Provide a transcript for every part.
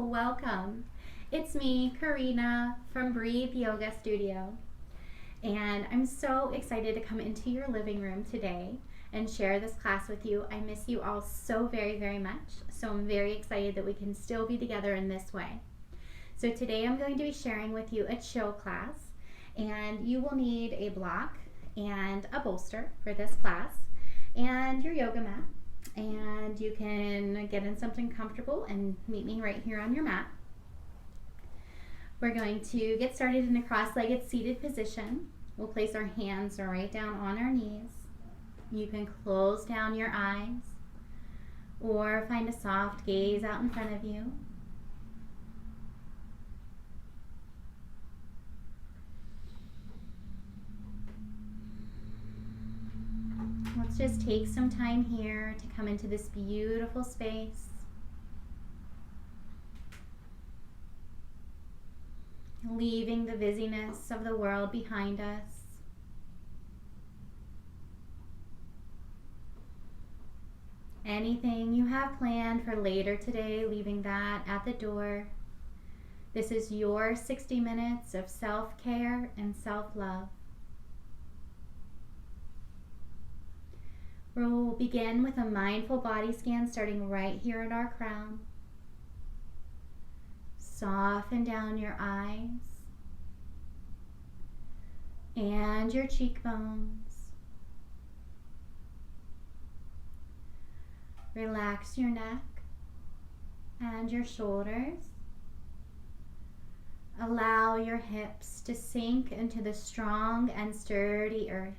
Welcome. It's me, Corina from Breathe Yoga Studio, and I'm so excited to come into your living room today and share this class with you. I miss you all so very much, so I'm very excited that we can still be together in this way. So today I'm going to be sharing with you a chill class, and you will need a block and a bolster for this class and your yoga mat. And you can get in something comfortable and meet me right here on your mat. We're going to get started in a cross-legged seated position. We'll place our hands right down on our knees. You can close down your eyes or find a soft gaze out in front of you. Let's just take some time here to come into this beautiful space. Leaving the busyness of the world behind us. Anything you have planned for later today, leaving that at the door. This is your 60 minutes of self-care and self-love. We'll begin with a mindful body scan starting right here at our crown. Soften down your eyes and your cheekbones. Relax your neck and your shoulders. Allow your hips to sink into the strong and sturdy earth.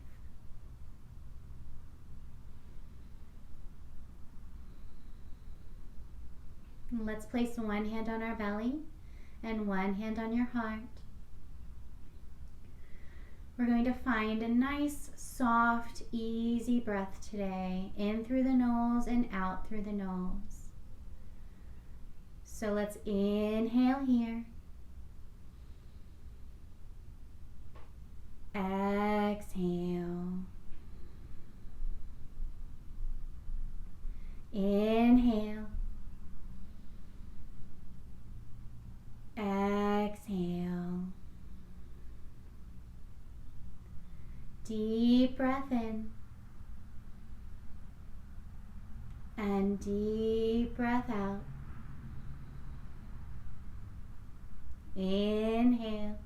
Let's place one hand on our belly and one hand on your heart. We're going to find a nice, soft, easy breath today, in through the nose and out through the nose. So let's inhale here. Exhale. Inhale. Exhale. Deep breath in and deep breath out. Inhale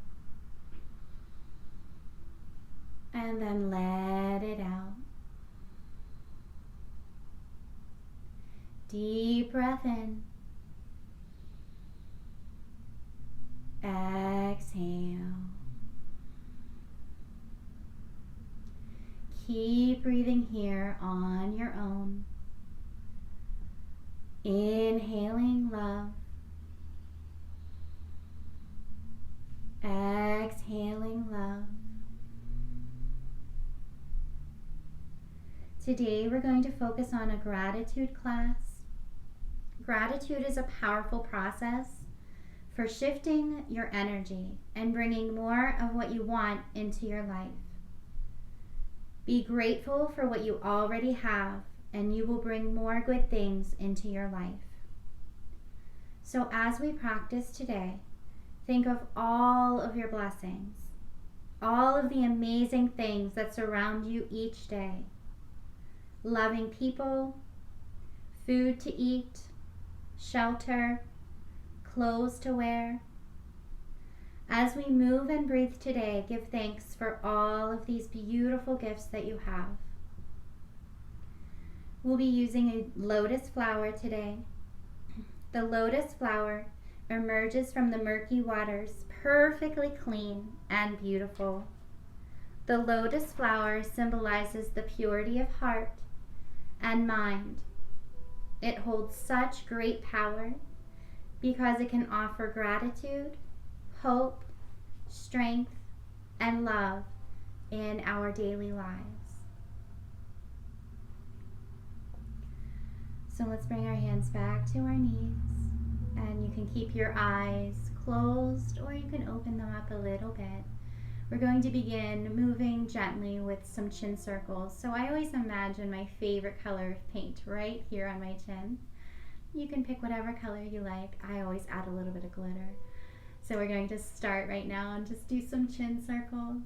and then let it out. Deep breath in. Exhale. Keep breathing here on your own. Inhaling love. Exhaling love. Today we're going to focus on a gratitude class. Gratitude is a powerful process for shifting your energy and bringing more of what you want into your life. Be grateful for what you already have, and you will bring more good things into your life. So as we practice today, think of all of your blessings, all of the amazing things that surround you each day. Loving people, food to eat, shelter, clothes to wear. As we move and breathe today, give thanks for all of these beautiful gifts that you have. We'll be using a lotus flower today. The lotus flower emerges from the murky waters, perfectly clean and beautiful. The lotus flower symbolizes the purity of heart and mind. It holds such great power because it can offer gratitude, hope, strength, and love in our daily lives. So let's bring our hands back to our knees, and you can keep your eyes closed or you can open them up a little bit. We're going to begin moving gently with some chin circles. So I always imagine my favorite color of paint right here on my chin. You can pick whatever color you like. I always add a little bit of glitter. So we're going to start right now and just do some chin circles.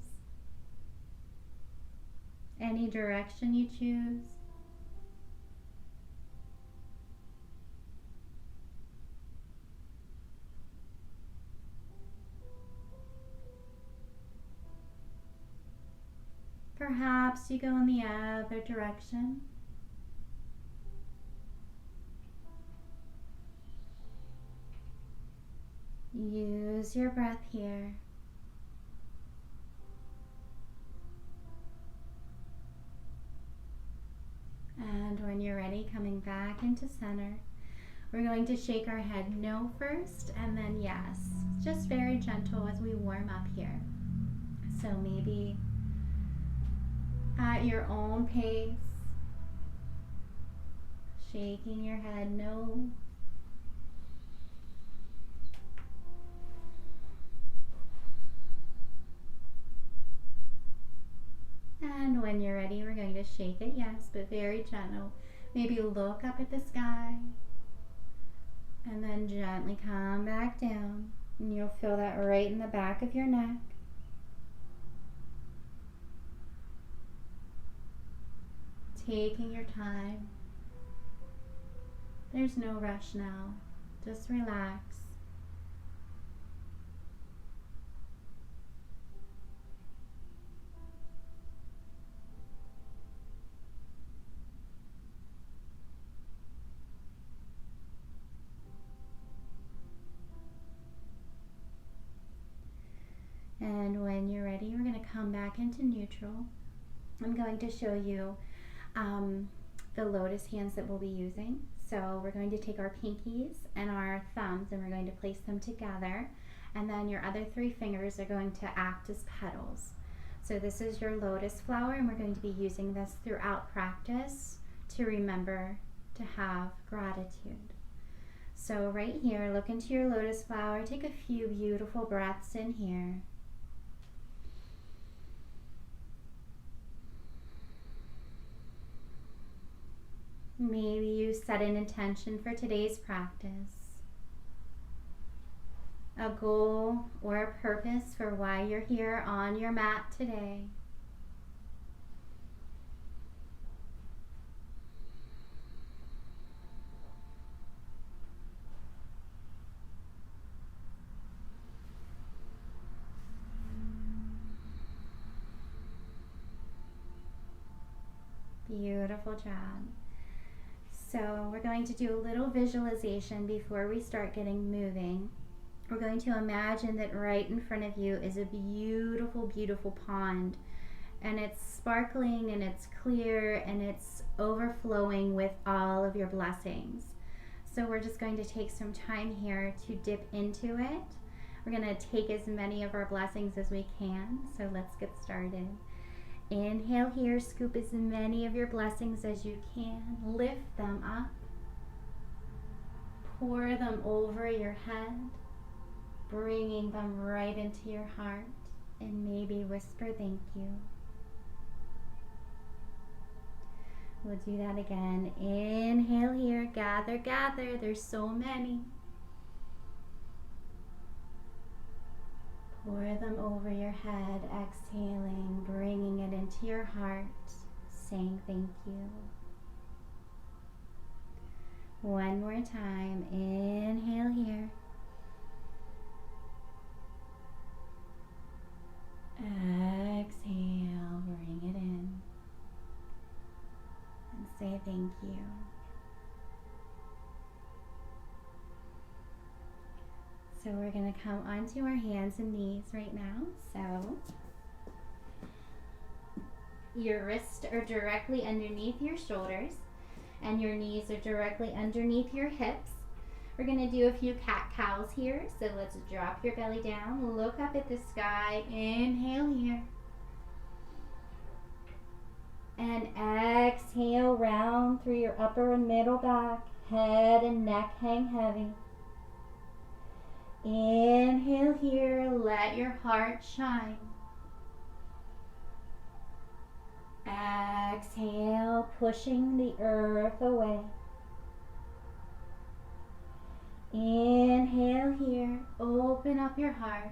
Any direction you choose. Perhaps you go in the other direction. Use your breath here. And when you're ready, coming back into center, we're going to shake our head no first and then yes. Just very gentle as we warm up here. So maybe at your own pace, shaking your head no. And when you're ready, we're going to shake it yes, but very gentle. Maybe look up at the sky and then gently come back down. And you'll feel that right in the back of your neck. Taking your time. There's no rush now. Just relax. And when you're ready, we're going to come back into neutral. I'm going to show you the lotus hands that we'll be using. So we're going to take our pinkies and our thumbs and we're going to place them together. And then your other 3 fingers are going to act as petals. So this is your lotus flower and we're going to be using this throughout practice to remember to have gratitude. So right here, look into your lotus flower. Take a few beautiful breaths in here. Maybe you set an intention for today's practice, a goal or a purpose for why you're here on your mat today. Beautiful job. So we're going to do a little visualization before we start getting moving. We're going to imagine that right in front of you is a beautiful, beautiful pond. And it's sparkling and it's clear and it's overflowing with all of your blessings. So we're just going to take some time here to dip into it. We're going to take as many of our blessings as we can. So let's get started. Inhale here, scoop as many of your blessings as you can. Lift them up. Pour them over your head, bringing them right into your heart. And maybe whisper thank you. We'll do that again. Inhale here, gather, gather. There's so many. Pour them over your head, exhaling, bringing it into your heart, saying thank you. One more time. Inhale here. Exhale, bring it in. And say thank you. So we're going to come onto our hands and knees right now. So your wrists are directly underneath your shoulders and your knees are directly underneath your hips. We're going to do a few cat-cows here. So let's drop your belly down, look up at the sky, inhale here. And exhale, round through your upper and middle back, head and neck hang heavy. Inhale here, let your heart shine. Exhale, pushing the earth away. Inhale here, open up your heart.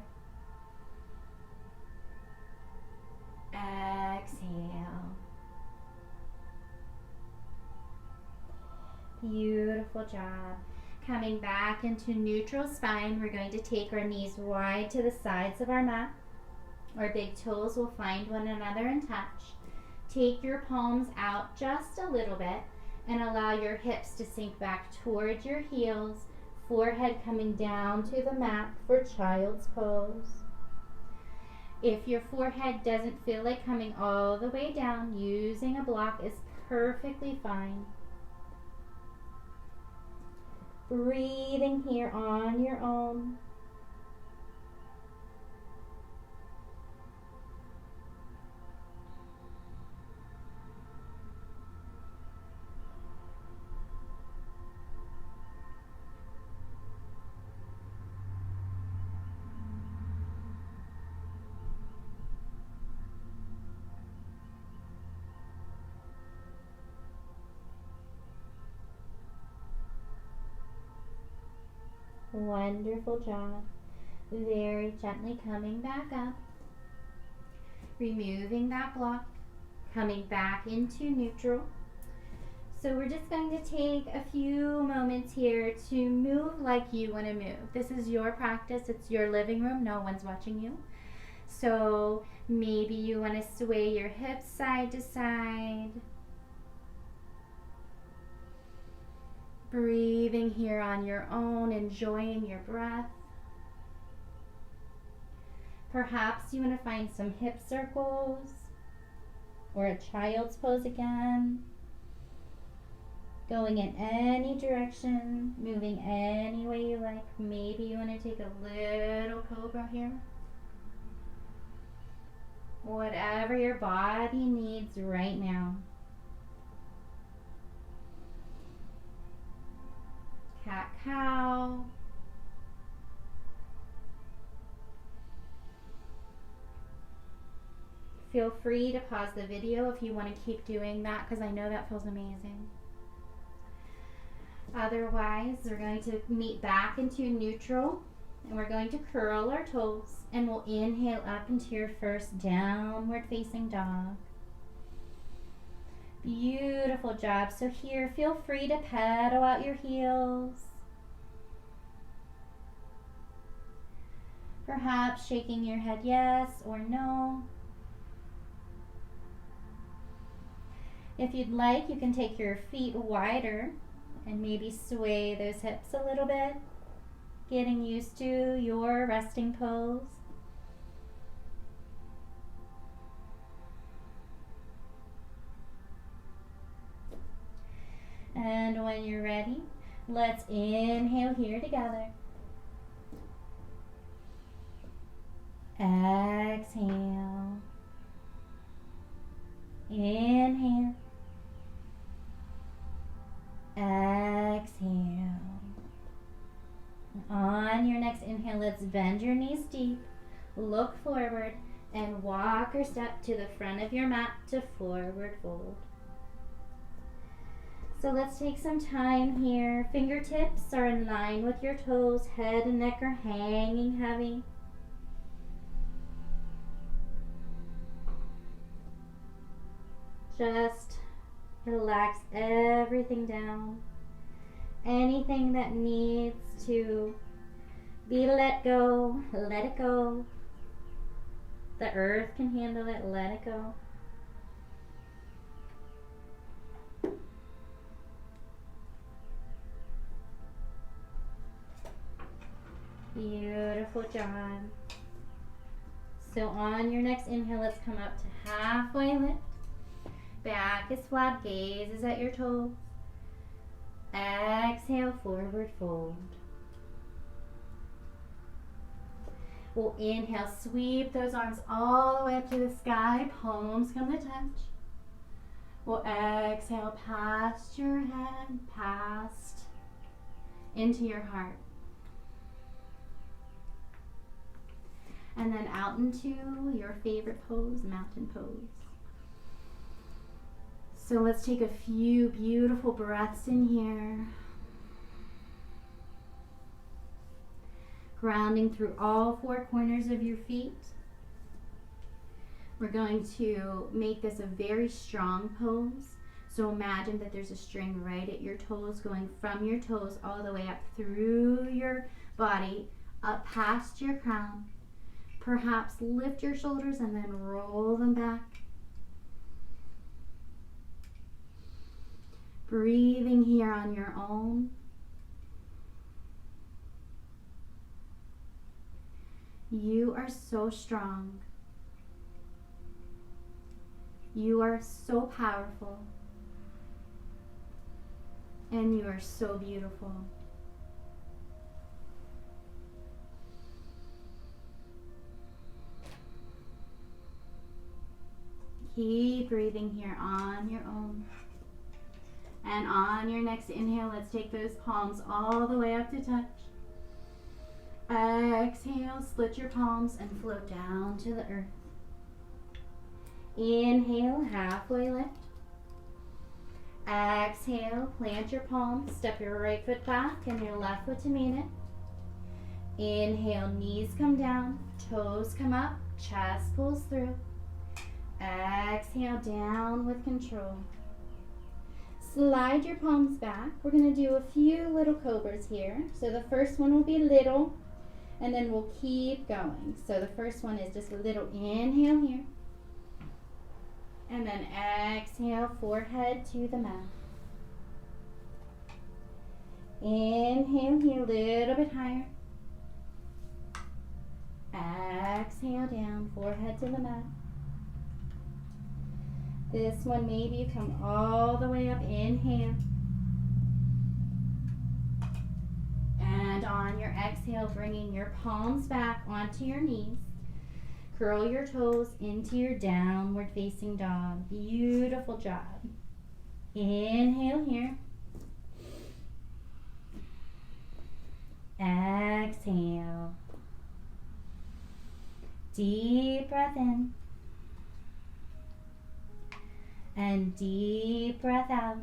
Exhale. Beautiful job. Coming back into neutral spine, we're going to take our knees wide to the sides of our mat. Our big toes will find one another and touch. Take your palms out just a little bit and allow your hips to sink back towards your heels, forehead coming down to the mat for child's pose. If your forehead doesn't feel like coming all the way down, using a block is perfectly fine. Breathing here on your own. Wonderful job. Very gently coming back up. Removing that block. Coming back into neutral. So we're just going to take a few moments here to move like you want to move. This is your practice. It's your living room. No one's watching you. So maybe you want to sway your hips side to side. Breathing here on your own, enjoying your breath. Perhaps you want to find some hip circles or a child's pose again. Going in any direction, moving any way you like. Maybe you want to take a little cobra here. Whatever your body needs right now. Cat cow. Feel free to pause the video if you want to keep doing that, because I know that feels amazing. Otherwise, we're going to meet back into neutral, and we're going to curl our toes, and we'll inhale up into your first downward facing dog. Beautiful job. So here, feel free to pedal out your heels. Perhaps shaking your head yes or no. If you'd like, you can take your feet wider and maybe sway those hips a little bit, getting used to your resting pose. And when you're ready, let's inhale here together. Exhale. Inhale. Exhale. On your next inhale, let's bend your knees deep, look forward, and walk or step to the front of your mat to forward fold. So let's take some time here. Fingertips are in line with your toes, head and neck are hanging heavy. Just relax everything down. Anything that needs to be let go, let it go. The earth can handle it, let it go. Beautiful job. So on your next inhale, let's come up to halfway lift. Back is flat, gaze is at your toes. Exhale, forward fold. We'll inhale, sweep those arms all the way up to the sky, palms come to touch. We'll exhale past your head, past into your heart. And then out into your favorite pose, mountain pose. So let's take a few beautiful breaths in here. grounding through all four corners of your feet. We're going to make this a very strong pose. So imagine that there's a string right at your toes, going from your toes all the way up through your body, up past your crown. Perhaps lift your shoulders and then roll them back. Breathing here on your own. You are so strong. You are so powerful. And you are so beautiful. Keep breathing here on your own. And on your next inhale, let's take those palms all the way up to touch. Exhale, split your palms and float down to the earth. Inhale, halfway lift. Exhale, plant your palms, step your right foot back and your left foot to meet it. Inhale, knees come down, toes come up, chest pulls through. Exhale, down with control. Slide your palms back. We're going to do a few little cobras here. So the first one will be little, and then we'll keep going. So the first one is just a little inhale here. And then exhale, forehead to the mat. Inhale here, a little bit higher. Exhale down, forehead to the mat. This one, maybe you come all the way up, inhale. And on your exhale, bringing your palms back onto your knees. Curl your toes into your downward facing dog. Beautiful job. Inhale here. Exhale. Deep breath in. And deep breath out.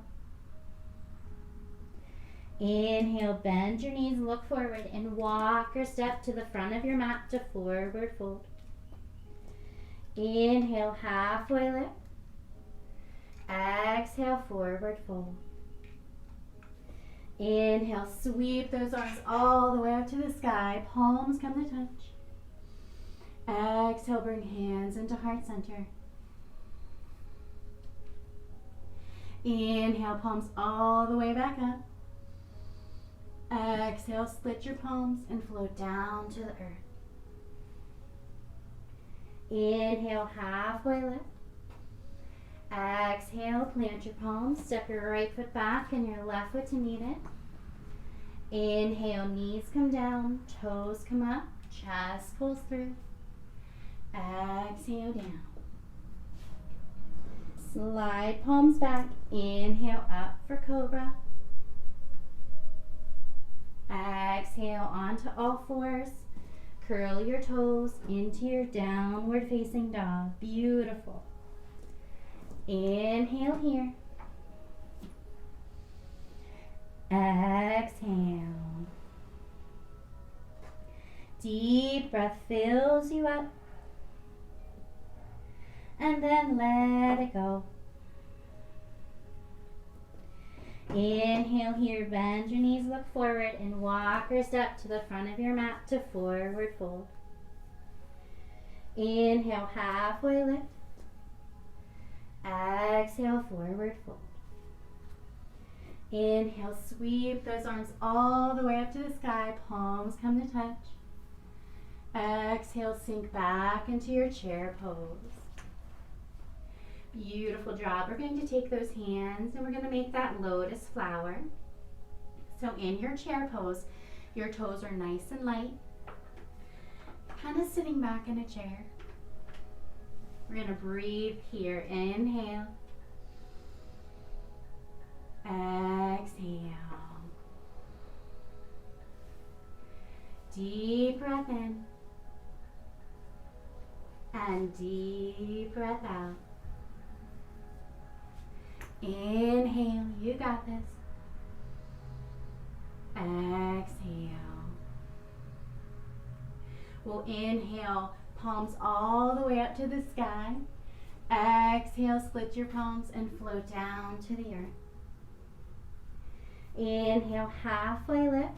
Inhale, bend your knees, look forward, and walk or step to the front of your mat to forward fold. Inhale, halfway lift. Exhale, forward fold. Inhale, sweep those arms all the way up to the sky. Palms come to touch. Exhale, bring hands into heart center. Inhale, palms all the way back up. Exhale, split your palms and float down to the earth. Inhale, halfway lift. Exhale, plant your palms, step your right foot back and your left foot to meet it. Inhale, knees come down, toes come up, chest pulls through. Exhale, down. Slide palms back, inhale up for cobra. Exhale onto all fours. Curl your toes into your downward facing dog. Beautiful. Inhale here. Exhale. Deep breath fills you up. And then let it go. Inhale here, bend your knees, look forward, and walk or step to the front of your mat to forward fold. Inhale, halfway lift. Exhale, forward fold. Inhale, sweep those arms all the way up to the sky, palms come to touch. Exhale, sink back into your chair pose. Beautiful job. We're going to take those hands and we're going to make that lotus flower. So in your chair pose, your toes are nice and light, kind of sitting back in a chair. We're going to breathe here. Inhale. Exhale. Deep breath in. And deep breath out. Inhale, you got this. Exhale. We'll inhale, palms all the way up to the sky. Exhale, split your palms and float down to the earth. Inhale, halfway lift.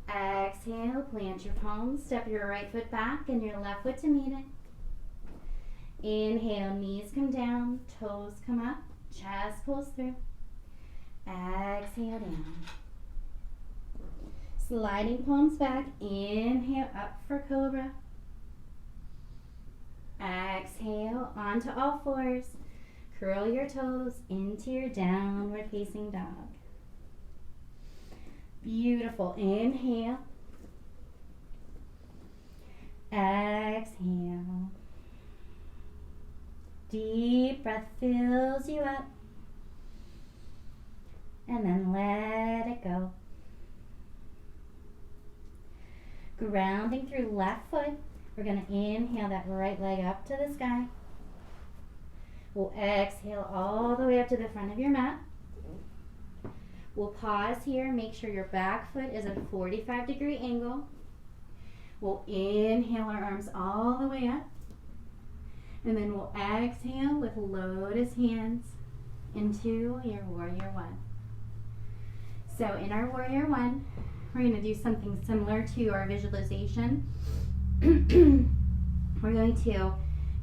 Exhale, plant your palms, step your right foot back and your left foot to meet it. Inhale, knees come down, toes come up, chest pulls through. Exhale down. Sliding palms back, inhale up for cobra. Exhale, onto all fours. Curl your toes into your downward facing dog. Beautiful. Inhale. Exhale. Deep breath fills you up. And then let it go. Grounding through left foot. We're going to inhale that right leg up to the sky. We'll exhale all the way up to the front of your mat. We'll pause here. Make sure your back foot is at a 45-degree angle. We'll inhale our arms all the way up. And then we'll exhale with lotus hands into your warrior one. So in our warrior one, we're going to do something similar to our visualization. We're going to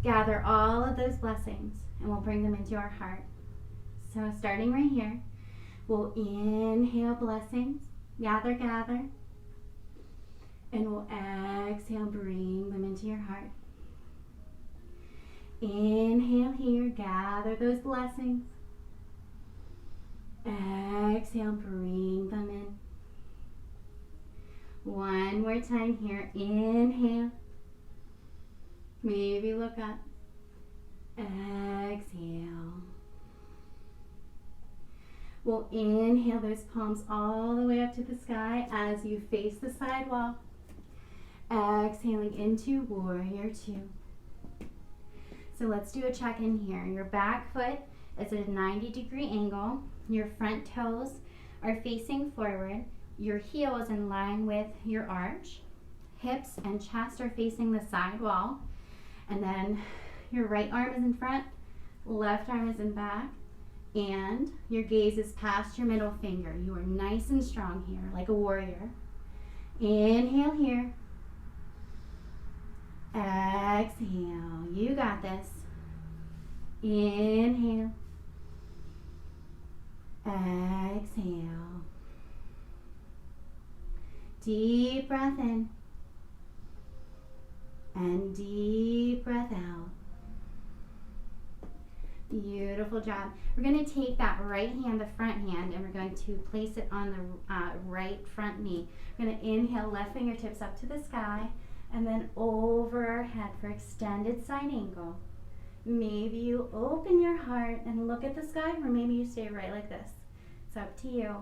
gather all of those blessings and we'll bring them into our heart. So starting right here, we'll inhale blessings, gather, gather, and we'll exhale, bring them into your heart. Inhale here, gather those blessings. Exhale, bring them in. One more time here, inhale. Maybe look up. Exhale. We'll inhale those palms all the way up to the sky as you face the side wall. Exhaling into warrior two. So let's do a check-in here. Your back foot is at a 90-degree angle. Your front toes are facing forward. Your heel is in line with your arch. Hips and chest are facing the side wall. And then your right arm is in front, left arm is in back, and your gaze is past your middle finger. You are nice and strong here, like a warrior. Inhale here. Exhale. You got this. Inhale. Exhale. Deep breath in. And deep breath out. Beautiful job. We're going to take that right hand, the front hand, and we're going to place it on the right front knee. We're going to inhale, left fingertips up to the sky, and then over our head for extended side angle. Maybe you open your heart and look at the sky, or maybe you stay right like this. It's up to you.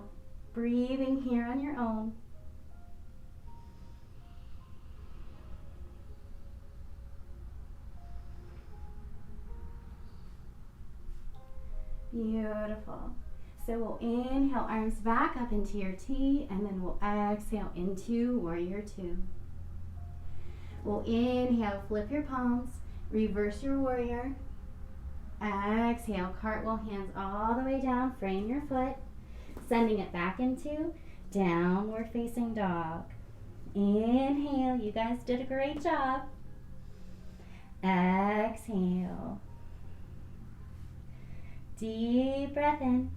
Breathing here on your own. Beautiful. So we'll inhale, arms back up into your T, and then we'll exhale into warrior two. We'll inhale, flip your palms, reverse your warrior. Exhale, cartwheel, hands all the way down, frame your foot, sending it back into downward facing dog. Inhale, you guys did a great job. Exhale. Deep breath in.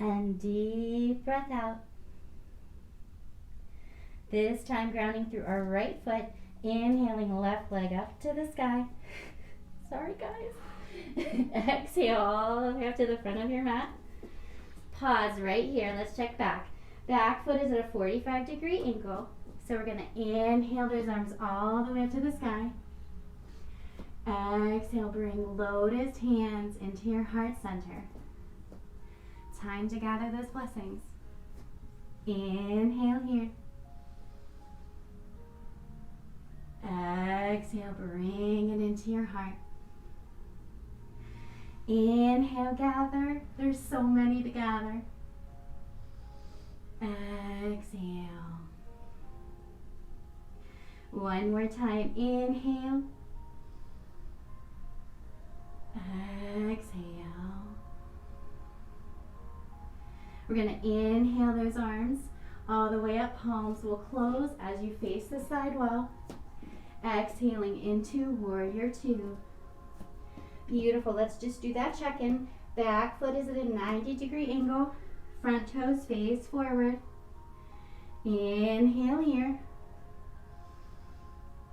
And deep breath out. This time grounding through our right foot, inhaling left leg up to the sky. Sorry guys. Exhale all the way up to the front of your mat. Pause right here. Let's check back. Back foot is at a 45-degree angle. So we're going to inhale those arms all the way up to the sky. Exhale, bring lotus hands into your heart center. Time to gather those blessings. Inhale here. Exhale, bring it into your heart. Inhale, gather. There's so many to gather. Exhale. One more time. Inhale. Exhale. We're going to inhale those arms all the way up. Palms will close as you face the side wall. Exhaling into warrior two. Beautiful. Let's just do that check-in. Back foot is at a 90-degree angle. Front toes face forward. Inhale here.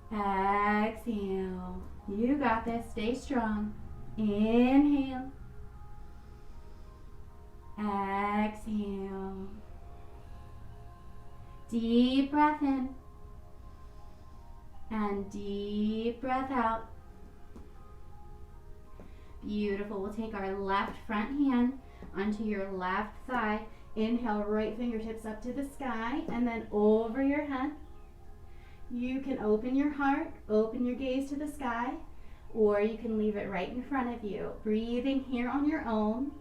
Exhale. You got this. Stay strong. Inhale. Exhale. Deep breath in. And deep breath out. Beautiful. We'll take our left front hand onto your left thigh. Inhale, right fingertips up to the sky and then over your head. You can open your heart, open your gaze to the sky, or you can leave it right in front of you. Breathing here on your own.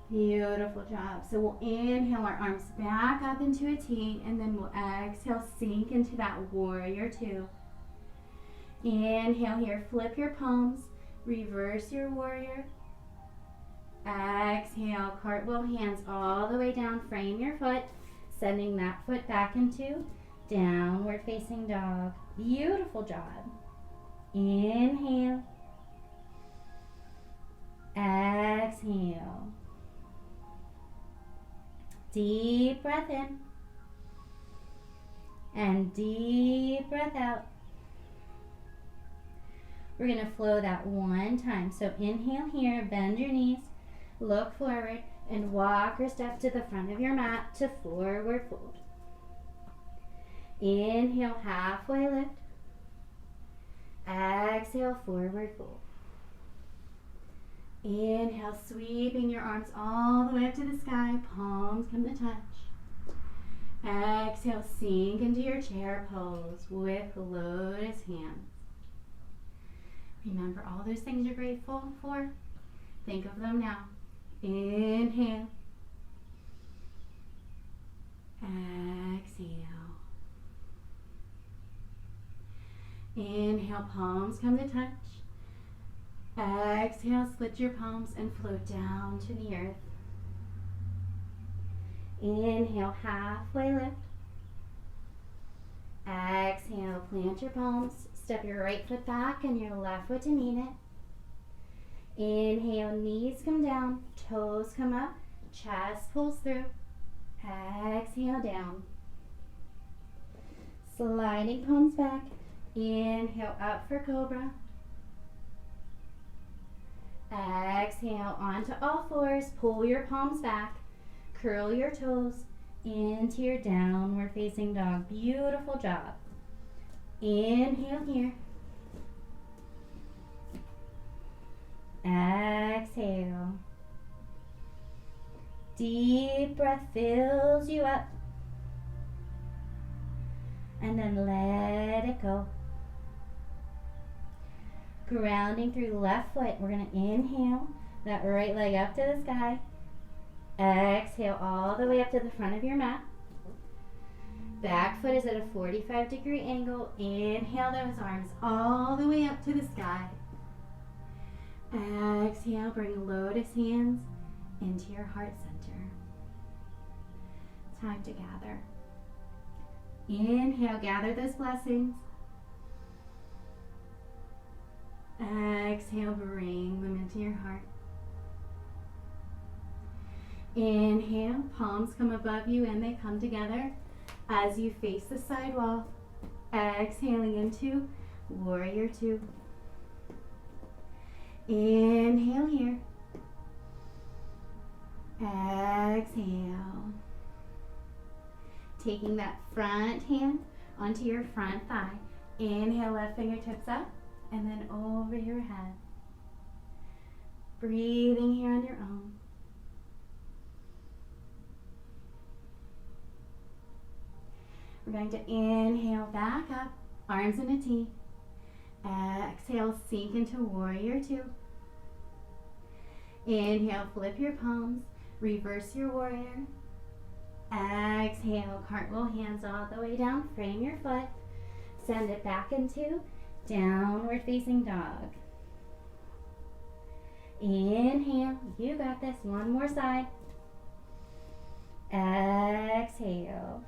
Beautiful job. So we'll inhale our arms back up into a T, and then we'll exhale, sink into that warrior two. Inhale here, flip your palms, reverse your warrior. Exhale, cartwheel hands all the way down, frame your foot, sending that foot back into downward facing dog. Beautiful job. Inhale. Exhale. Deep breath in and deep breath out. We're going to flow that one time. So inhale here, bend your knees, look forward, and walk or step to the front of your mat to forward fold. Inhale, halfway lift. Exhale, forward fold. Inhale, sweeping your arms all the way up to the sky, palms come to touch. Exhale, sink into your chair pose with lotus hands. Remember all those things you're grateful for. Think of them now. Inhale. Exhale. Inhale, palms come to touch. Exhale, split your palms and float down to the earth. Inhale, halfway lift. Exhale, plant your palms. Step your right foot back and your left foot to meet it. Inhale, knees come down, toes come up, chest pulls through. Exhale, down. Sliding palms back. Inhale, up for cobra. Exhale, onto all fours. Pull your palms back. Curl your toes into your downward facing dog. Beautiful job. Inhale here. Exhale. Deep breath fills you up. And then let it go. Grounding through the left foot. We're going to inhale that right leg up to the sky. Exhale all the way up to the front of your mat. Back foot is at a 45-degree angle. Inhale those arms all the way up to the sky. Exhale, bring lotus hands into your heart center. Time to gather. Inhale, gather those blessings. Exhale, bring them into your heart. Inhale, palms come above you and they come together as you face the side wall. Exhaling into warrior two. Inhale here. Exhale. Taking that front hand onto your front thigh. Inhale, left fingertips up and then over your head. Breathing here on your own. We're going to inhale back up, arms in a T. Exhale, sink into warrior two. Inhale, flip your palms, reverse your warrior. Exhale, cartwheel hands all the way down, frame your foot. Send it back into downward facing dog. Inhale, you got this. One more side. Exhale.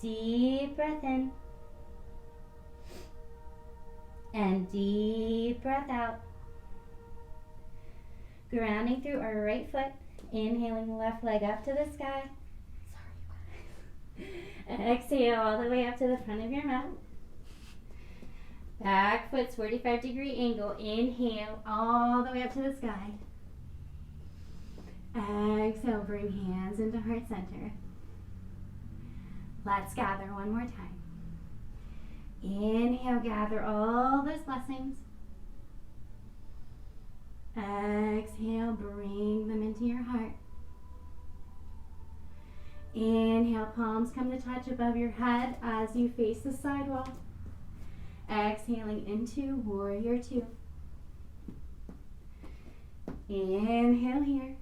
Deep breath in. And deep breath out. Grounding through our right foot. Inhaling left leg up to the sky. Sorry, guys. Exhale all the way up to the front of your mat. Back foot's 45-degree angle. Inhale all the way up to the sky. Exhale, bring hands into heart center. Let's gather one more time. Inhale, gather all those blessings. Exhale, bring them into your heart. Inhale, palms come to touch above your head as you face the sidewall. Exhaling into warrior two. Inhale here.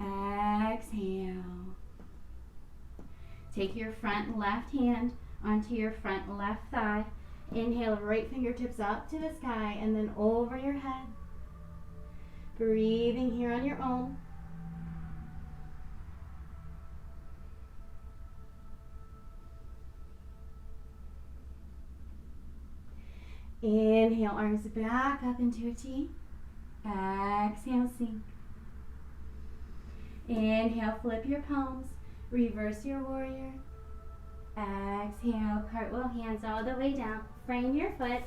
Exhale. Take your front left hand onto your front left thigh. Inhale, right fingertips up to the sky and then over your head. Breathing here on your own. Inhale, arms back up into a T. Exhale, sink. Inhale, flip your palms. Reverse your warrior. Exhale, cartwheel hands all the way down. Frame your foot.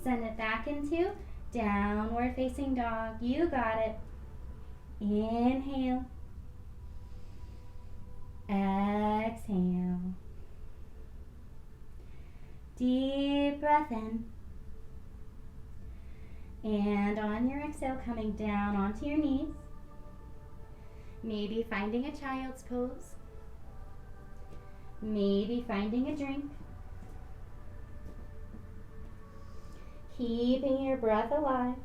Send it back into downward facing dog. You got it. Inhale. Exhale. Deep breath in. And on your exhale, coming down onto your knees. Maybe finding a child's pose. Maybe finding a drink. Keeping your breath alive.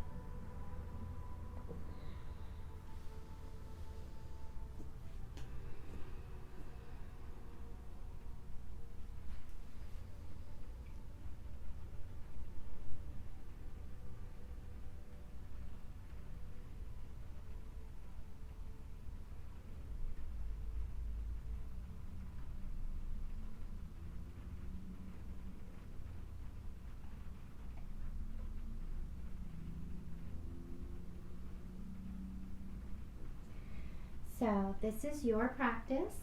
So this is your practice.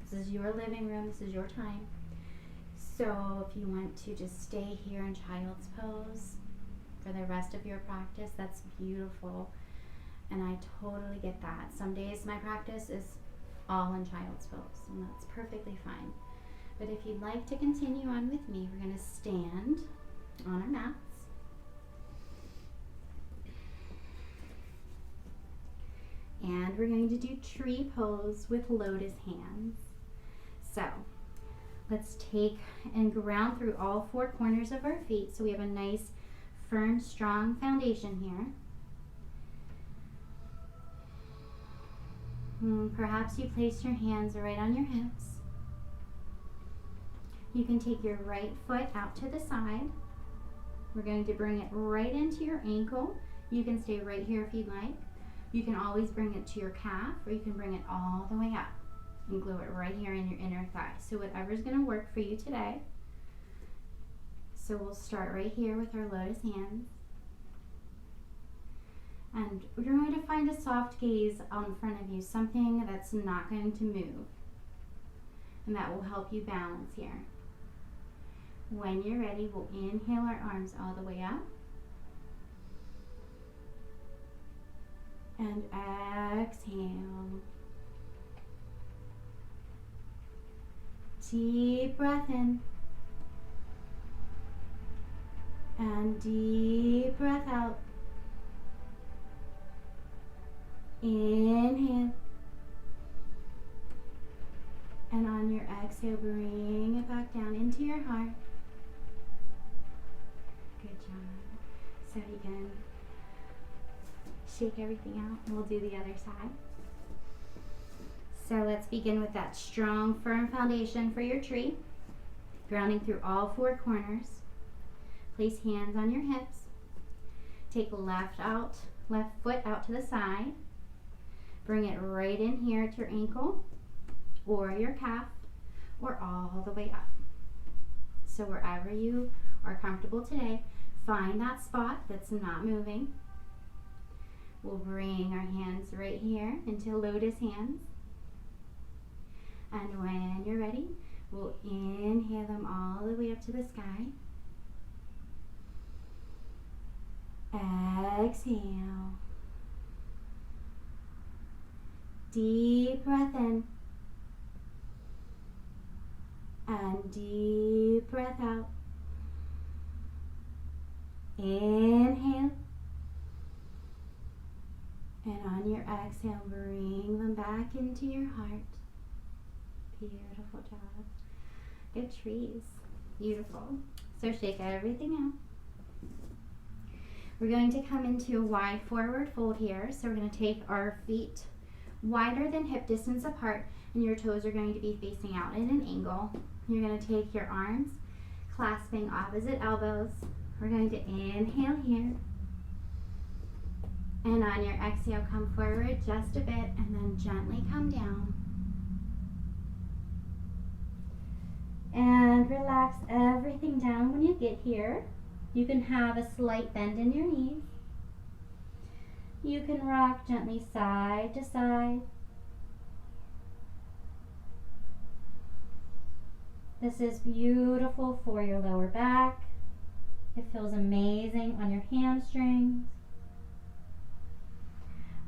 This is your living room. This is your time. So if you want to just stay here in child's pose for the rest of your practice, that's beautiful. And I totally get that. Some days my practice is all in child's pose, and that's perfectly fine. But if you'd like to continue on with me, we're going to stand on our mats. And we're going to do tree pose with lotus hands. So let's take and ground through all four corners of our feet so we have a nice, firm, strong foundation here. Perhaps you place your hands right on your hips. You can take your right foot out to the side. We're going to bring it right into your ankle. You can stay right here if you'd like. You can always bring it to your calf, or you can bring it all the way up and glue it right here in your inner thigh. So whatever's going to work for you today. So we'll start right here with our lotus hands. And we're going to find a soft gaze out in front of you, something that's not going to move. And that will help you balance here. When you're ready, we'll inhale our arms all the way up. And exhale. Deep breath in. And deep breath out. Inhale. And on your exhale, bring it back down into your heart. Good job. So you can shake everything out, and we'll do the other side. So let's begin with that strong, firm foundation for your tree. Grounding through all four corners. Place hands on your hips. Take left foot out to the side. Bring it right in here at your ankle or your calf or all the way up. So wherever you are comfortable today, find that spot that's not moving. We'll bring our hands right here into lotus hands. And when you're ready, we'll inhale them all the way up to the sky. Exhale. Deep breath in. And deep breath out. Inhale. And on your exhale, bring them back into your heart. Beautiful job. Good trees. Beautiful. So shake everything out. We're going to come into a wide forward fold here. So we're going to take our feet wider than hip distance apart, and your toes are going to be facing out in an angle. You're going to take your arms clasping opposite elbows. We're going to inhale here. And on your exhale, come forward just a bit and then gently come down. And relax everything down when you get here. You can have a slight bend in your knees. You can rock gently side to side. This is beautiful for your lower back. It feels amazing on your hamstrings.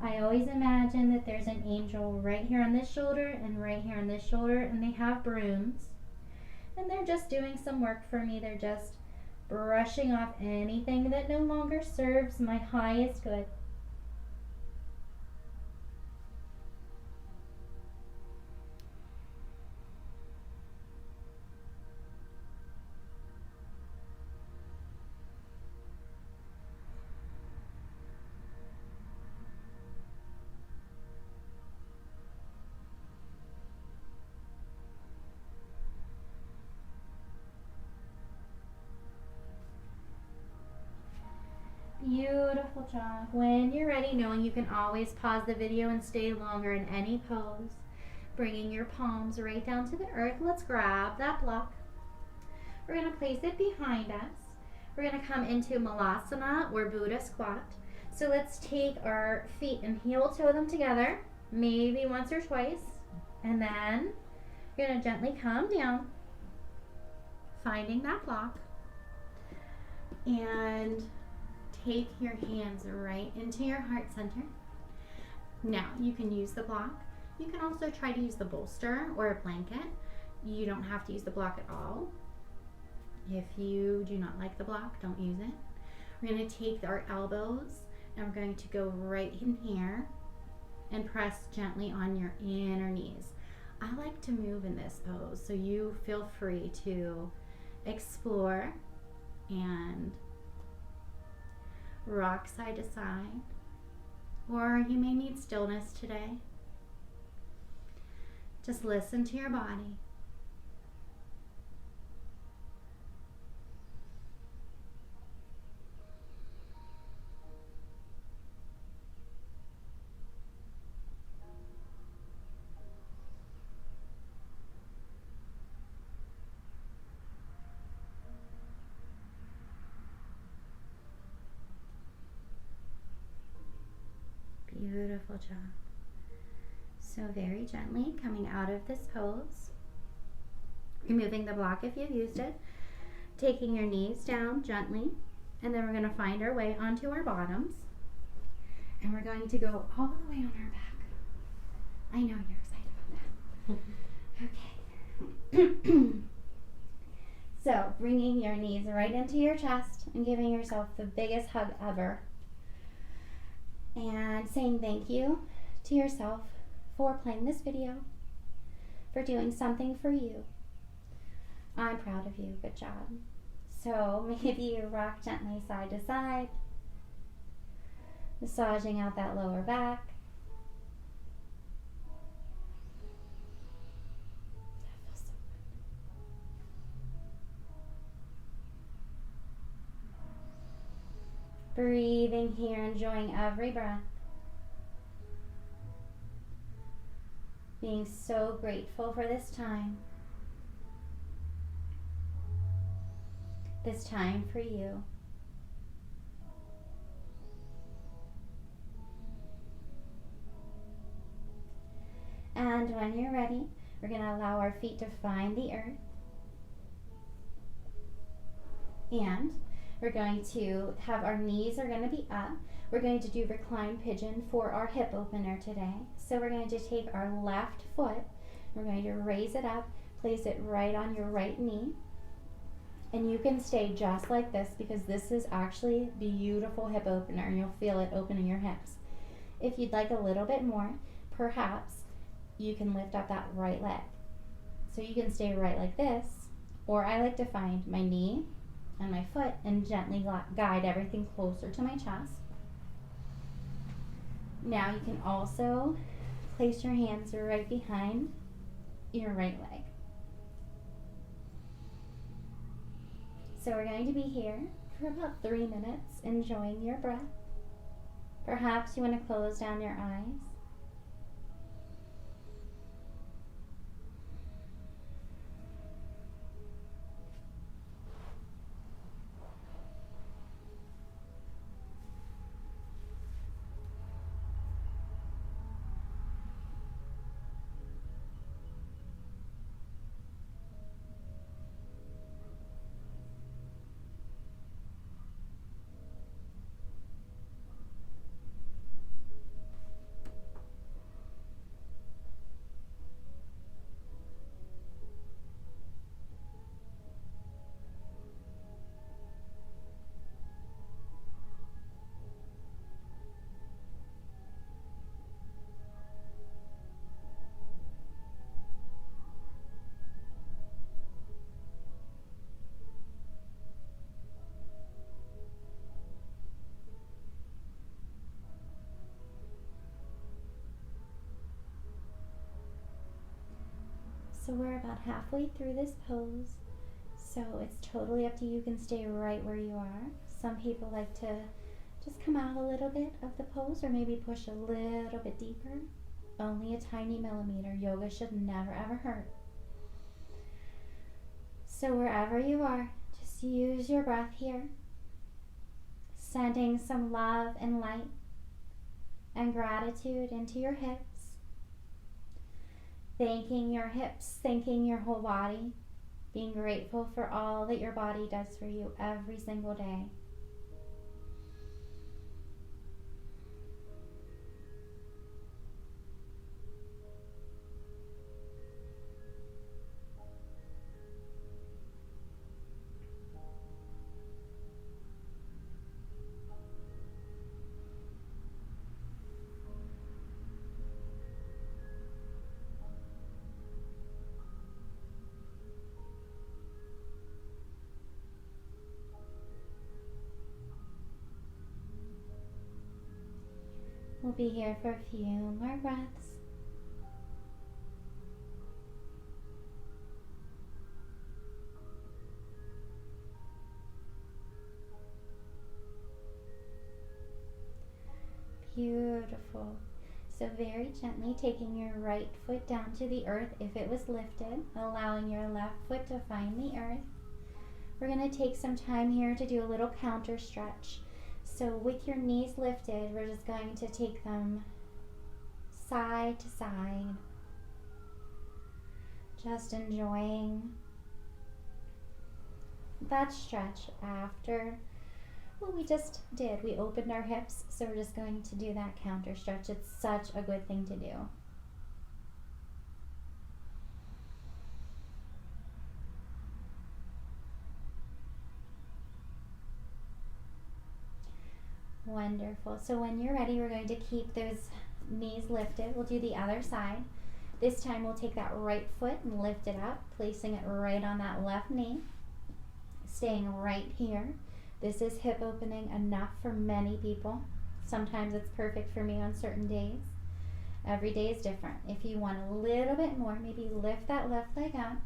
I always imagine that there's an angel right here on this shoulder and right here on this shoulder, and they have brooms. And they're just doing some work for me. They're just brushing off anything that no longer serves my highest good. Beautiful job. When you're ready, knowing you can always pause the video and stay longer in any pose. Bringing your palms right down to the earth, let's grab that block. We're going to place it behind us. We're going to come into Malasana or Buddha squat. So let's take our feet and heel toe them together, maybe once or twice. And then you're going to gently come down, finding that block. And take your hands right into your heart center. Now, you can use the block. You can also try to use the bolster or a blanket. You don't have to use the block at all. If you do not like the block, don't use it. We're going to take our elbows and we're going to go right in here and press gently on your inner knees. I like to move in this pose, so you feel free to explore and rock side to side, or you may need stillness today. Just listen to your body. Beautiful job. So very gently coming out of this pose, removing the block if you've used it, taking your knees down gently, and then we're going to find our way onto our bottoms, and we're going to go all the way on our back. I know you're excited about that. Okay. So bringing your knees right into your chest and giving yourself the biggest hug ever. And saying thank you to yourself for playing this video, for doing something for you. I'm proud of you. Good job. So maybe you rock gently side to side, massaging out that lower back. That feels so good. Breathing here, enjoying every breath. Being so grateful for this time. This time for you. And when you're ready, we're going to allow our feet to find the earth. And we're going to have our knees are going to be up. We're going to do recline pigeon for our hip opener today. So we're going to take our left foot, we're going to raise it up, place it right on your right knee. And you can stay just like this because this is actually a beautiful hip opener and you'll feel it opening your hips. If you'd like a little bit more, perhaps you can lift up that right leg. So you can stay right like this, or I like to find my knee and my foot and gently guide everything closer to my chest. Now you can also place your hands right behind your right leg. So we're going to be here for about 3 minutes, enjoying your breath. Perhaps you want to close down your eyes. So we're about halfway through this pose, so it's totally up to you. You can stay right where you are. Some people like to just come out a little bit of the pose or maybe push a little bit deeper. Only a tiny millimeter. Yoga should never ever hurt. So wherever you are, just use your breath here, sending some love and light and gratitude into your hips. Thanking your hips, thanking your whole body, being grateful for all that your body does for you every single day. We'll be here for a few more breaths. Beautiful. So very gently taking your right foot down to the earth if it was lifted, allowing your left foot to find the earth. We're going to take some time here to do a little counter stretch. So with your knees lifted, we're just going to take them side to side, just enjoying that stretch after what we just did. We opened our hips, so we're just going to do that counter stretch. It's such a good thing to do. Wonderful. So when you're ready, we're going to keep those knees lifted. We'll do the other side. This time we'll take that right foot and lift it up, placing it right on that left knee, staying right here. This is hip opening enough for many people. Sometimes it's perfect for me on certain days. Every day is different. If you want a little bit more, maybe lift that left leg up.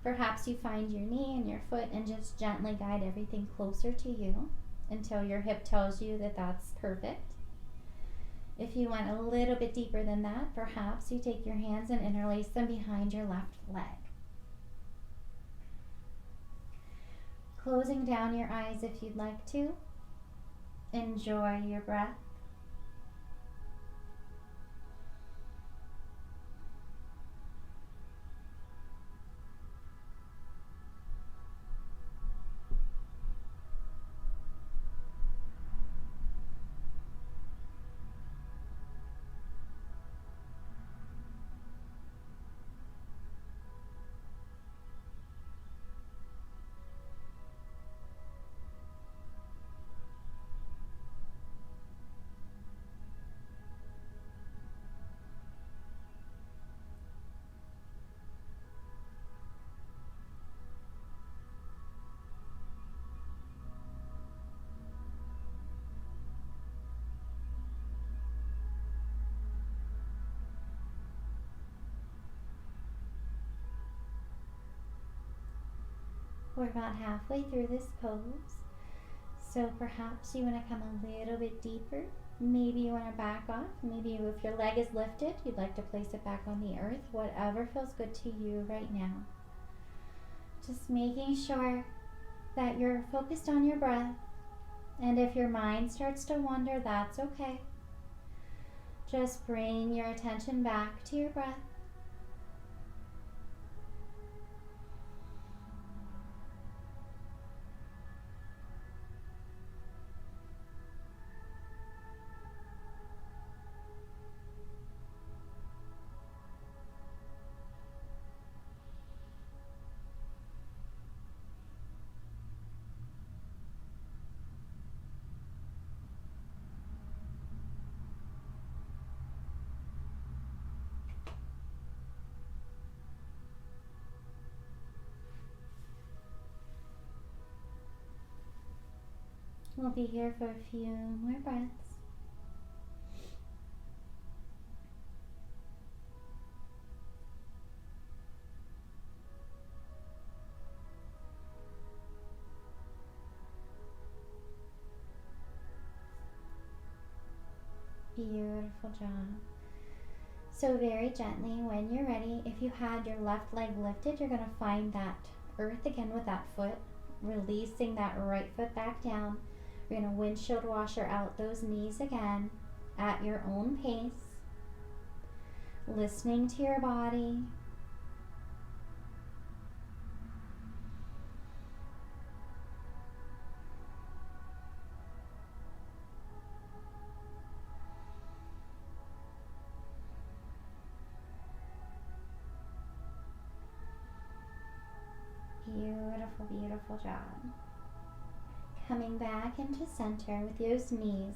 Perhaps you find your knee and your foot and just gently guide everything closer to you until your hip tells you that that's perfect. If you went a little bit deeper than that, perhaps you take your hands and interlace them behind your left leg. Closing down your eyes if you'd like to. Enjoy your breath. We're about halfway through this pose, so perhaps you want to come a little bit deeper. Maybe you want to back off. Maybe if your leg is lifted, you'd like to place it back on the earth. Whatever feels good to you right now. Just making sure that you're focused on your breath, and if your mind starts to wander, that's okay. Just bring your attention back to your breath. We'll be here for a few more breaths. Beautiful job. So very gently, when you're ready, if you had your left leg lifted, you're going to find that earth again with that foot, releasing that right foot back down. You're going to windshield washer out those knees again at your own pace, listening to your body. Beautiful, beautiful job. Coming back into center with those knees.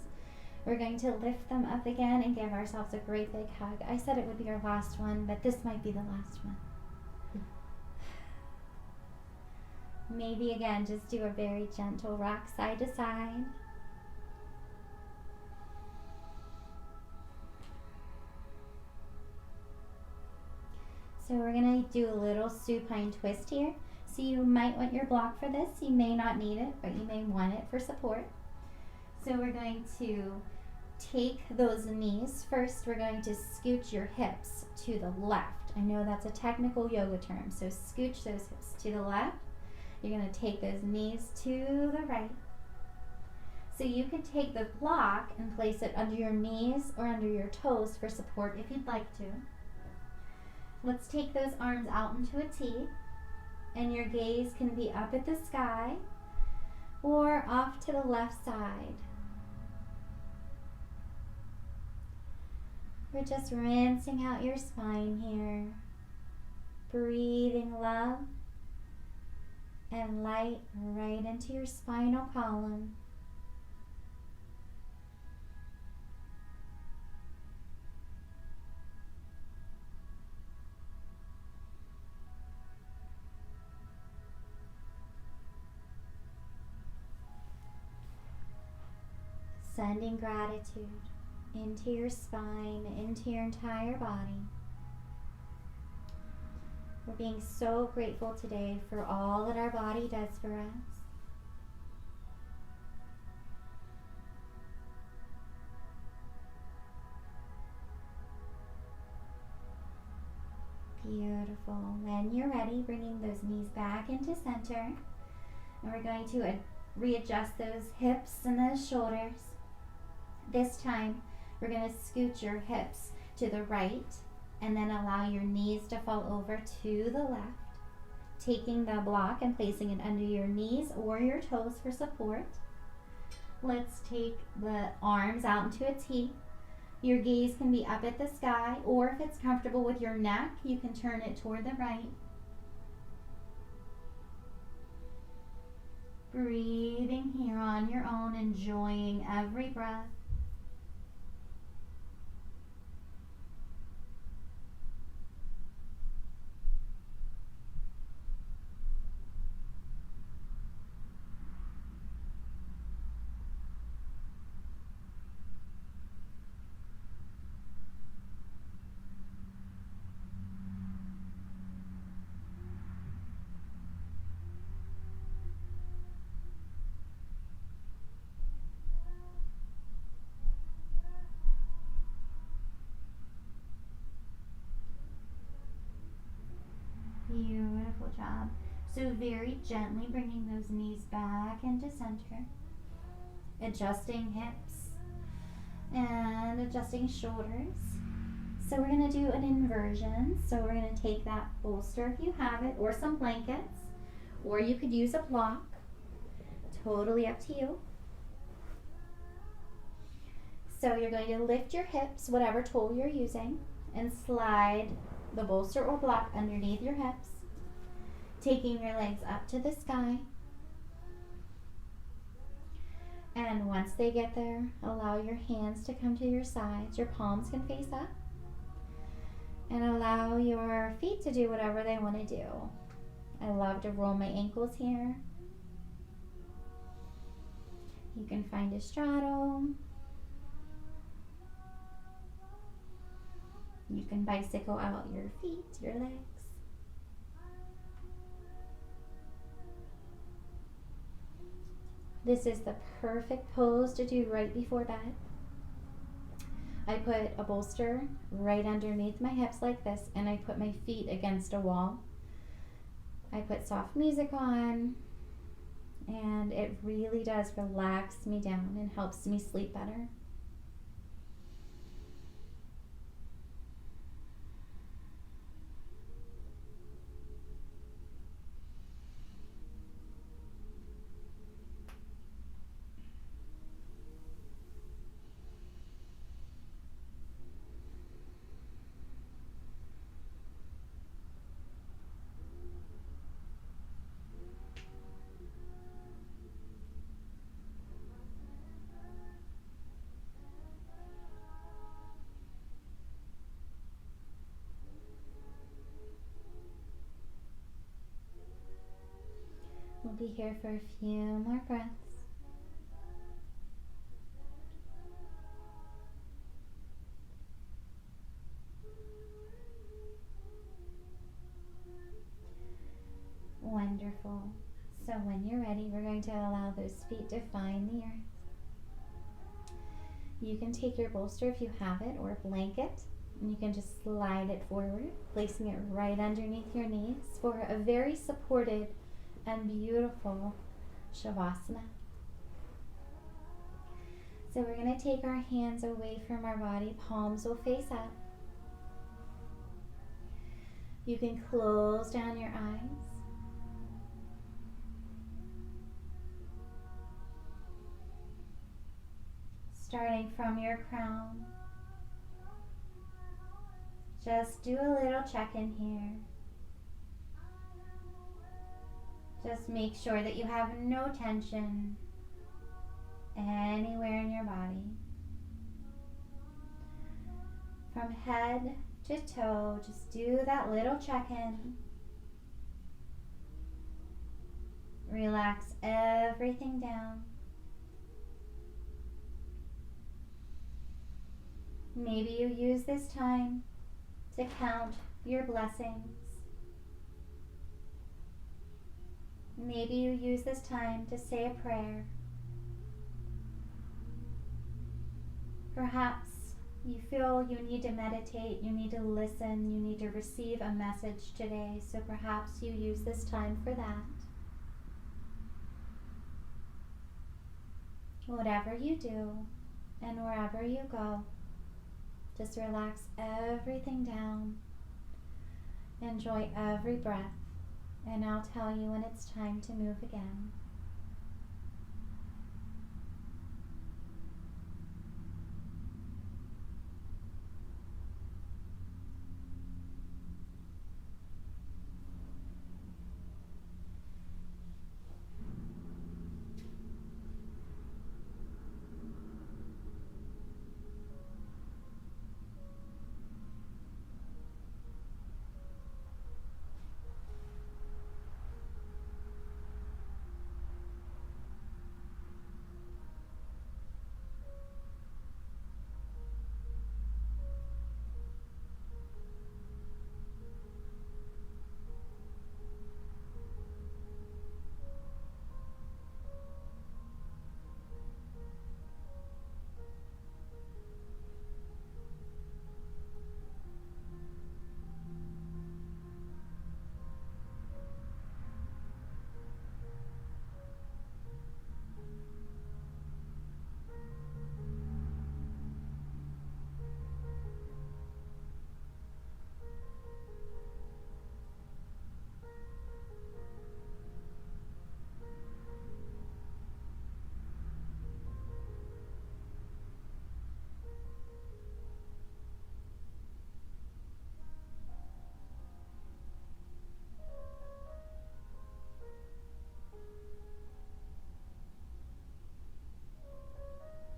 We're going to lift them up again and give ourselves a great big hug. I said it would be our last one, but this might be the last one. Maybe again, just do a very gentle rock side to side. So we're going to do a little supine twist here. So you might want your block for this. You may not need it, but you may want it for support. So we're going to take those knees. First, we're going to scooch your hips to the left. I know that's a technical yoga term, so scooch those hips to the left. You're going to take those knees to the right. So you can take the block and place it under your knees or under your toes for support if you'd like to. Let's take those arms out into a T, and your gaze can be up at the sky or off to the left side. We're just rinsing out your spine here, breathing love and light right into your spinal column. sending gratitude into your spine, into your entire body. We're being so grateful today for all that our body does for us. Beautiful. When you're ready, bringing those knees back into center. And we're going to readjust those hips and those shoulders. This time, we're going to scoot your hips to the right and then allow your knees to fall over to the left, taking the block and placing it under your knees or your toes for support. Let's take the arms out into a T. Your gaze can be up at the sky, or if it's comfortable with your neck, you can turn it toward the right. Breathing here on your own, enjoying every breath. Beautiful job. So very gently bringing those knees back into center, adjusting hips and adjusting shoulders. So we're going to do an inversion. So we're going to take that bolster if you have it, or some blankets, or you could use a block. Totally up to you. So you're going to lift your hips, whatever tool you're using, and slide the bolster or block underneath your hips, taking your legs up to the sky. And once they get there, allow your hands to come to your sides. Your palms can face up. And allow your feet to do whatever they want to do. I love to roll my ankles here. You can find a straddle. You can bicycle out your feet, your legs. This is the perfect pose to do right before bed. I put a bolster right underneath my hips like this, and I put my feet against a wall. I put soft music on, and it really does relax me down and helps me sleep better. We'll be here for a few more breaths. Wonderful. So when you're ready, we're going to allow those feet to find the earth. You can take your bolster if you have it, or a blanket, and you can just slide it forward, placing it right underneath your knees for a very supported and beautiful Shavasana. So we're going to take our hands away from our body. Palms will face up. You can close down your eyes. Starting from your crown. Just do a little check-in here. Just make sure that you have no tension anywhere in your body. From head to toe, just do that little check-in. Relax everything down. Maybe you use this time to count your blessings. Maybe you use this time to say a prayer. Perhaps you feel you need to meditate, you need to listen, you need to receive a message today, so perhaps you use this time for that. Whatever you do and wherever you go, just relax everything down. Enjoy every breath, and I'll tell you when it's time to move again.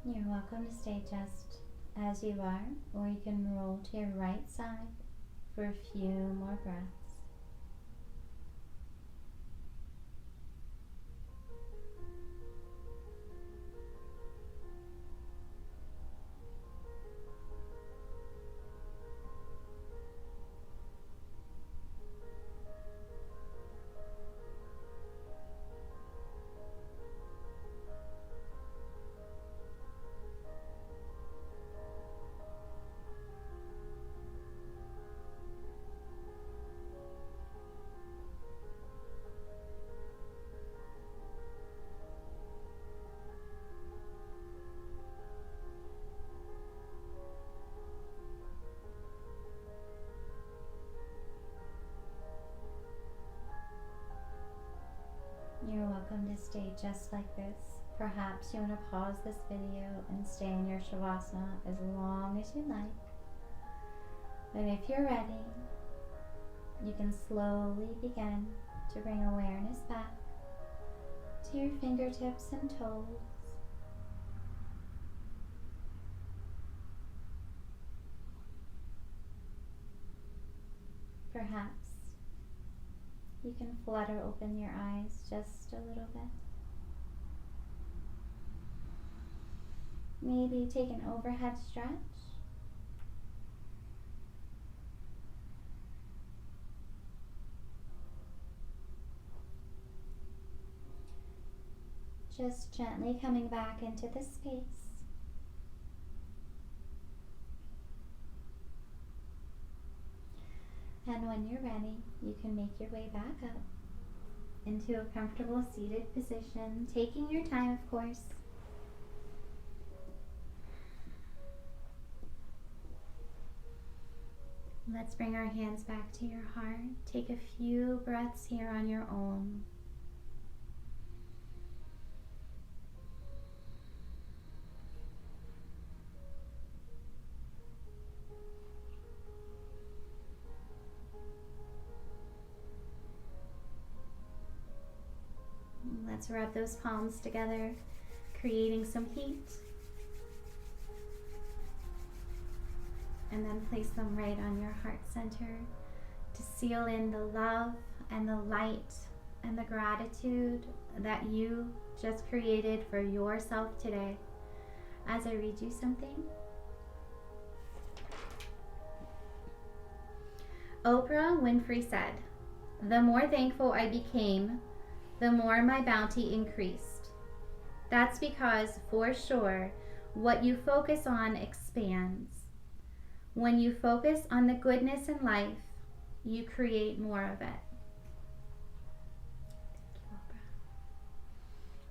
You're welcome to stay just as you are, or you can roll to your right side for a few more breaths. You're welcome to stay just like this. Perhaps you want to pause this video and stay in your Shavasana as long as you like. But if you're ready, you can slowly begin to bring awareness back to your fingertips and toes. Perhaps you can flutter open your eyes just a little bit. Maybe take an overhead stretch. Just gently coming back into the space. And when you're ready, you can make your way back up into a comfortable seated position, taking your time, of course. Let's bring our hands back to your heart. Take a few breaths here on your own. Let's rub those palms together, creating some heat. And then place them right on your heart center to seal in the love and the light and the gratitude that you just created for yourself today. As I read you something, Oprah Winfrey said, "The more thankful I became, the more my bounty increased." That's because, for sure, what you focus on expands. When you focus on the goodness in life, you create more of it. Thank you, Oprah.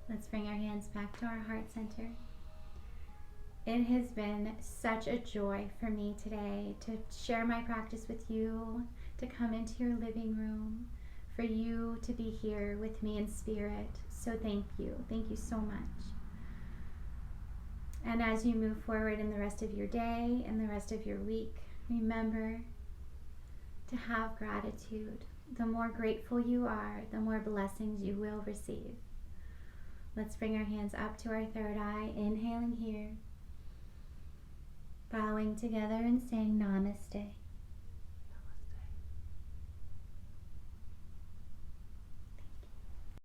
Let's bring our hands back to our heart center. It has been such a joy for me today to share my practice with you, to come into your living room, for you to be here with me in spirit. So thank you. Thank you so much. And as you move forward in the rest of your day and the rest of your week, remember to have gratitude. The more grateful you are, the more blessings you will receive. Let's bring our hands up to our third eye, inhaling here, bowing together and saying namaste.